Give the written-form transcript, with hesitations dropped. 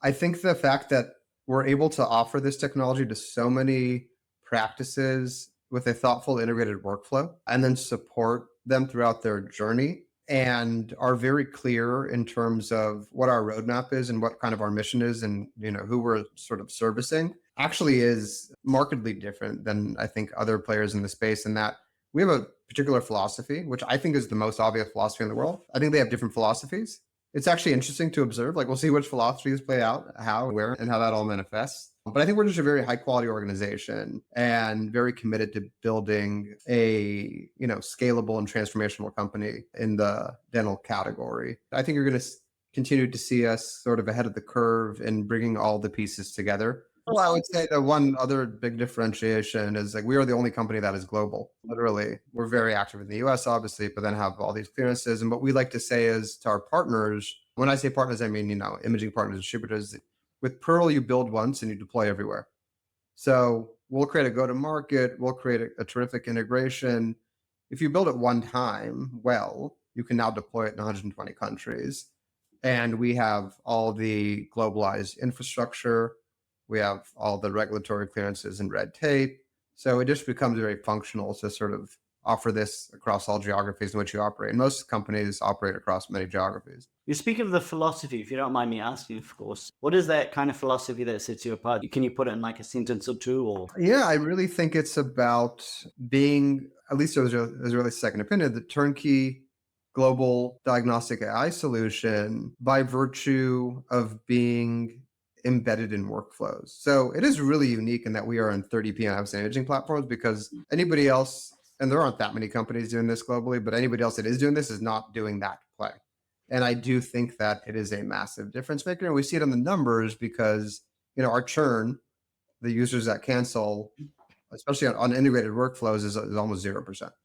I think the fact that we're able to offer this technology to so many practices with a thoughtful integrated workflow and then support them throughout their journey and are very clear in terms of what our roadmap is and what kind of our mission is and who we're sort of servicing actually is markedly different than I think other players in the space in that we have a particular philosophy, which I think is the most obvious philosophy in the world. I think they have different philosophies. It's actually interesting to observe. Like we'll see which philosophies play out, how, where, and how that all manifests. But I think we're just a very high quality organization and very committed to building a scalable and transformational company in the dental category. I think you're going to continue to see us sort of ahead of the curve in bringing all the pieces together. Well, I would say the one other big differentiation is like we are the only company that is global. Literally, we're very active in the US, obviously, but then have all these clearances. And what we like to say is to our partners, when I say partners, I mean, imaging partners, distributors. With Pearl, you build once and you deploy everywhere. So we'll create a go-to-market, we'll create a terrific integration. If you build it one time, well, you can now deploy it in 120 countries. And we have all the globalized infrastructure. We have all the regulatory clearances and red tape. So it just becomes very functional to sort of offer this across all geographies in which you operate. And most companies operate across many geographies. You speak of the philosophy, if you don't mind me asking, of course. What is that kind of philosophy that sets you apart? Can you put it in like a sentence or two? Or Yeah, I really think it's about being, at least as a really second opinion, the turnkey global diagnostic AI solution by virtue of being embedded in workflows. So it is really unique in that we are in 30 PMS imaging platforms because anybody else, and there aren't that many companies doing this globally, but anybody else that is doing this is not doing that play. And I do think that it is a massive difference maker. And we see it on the numbers because, our churn, the users that cancel, especially on integrated workflows, is almost 0%.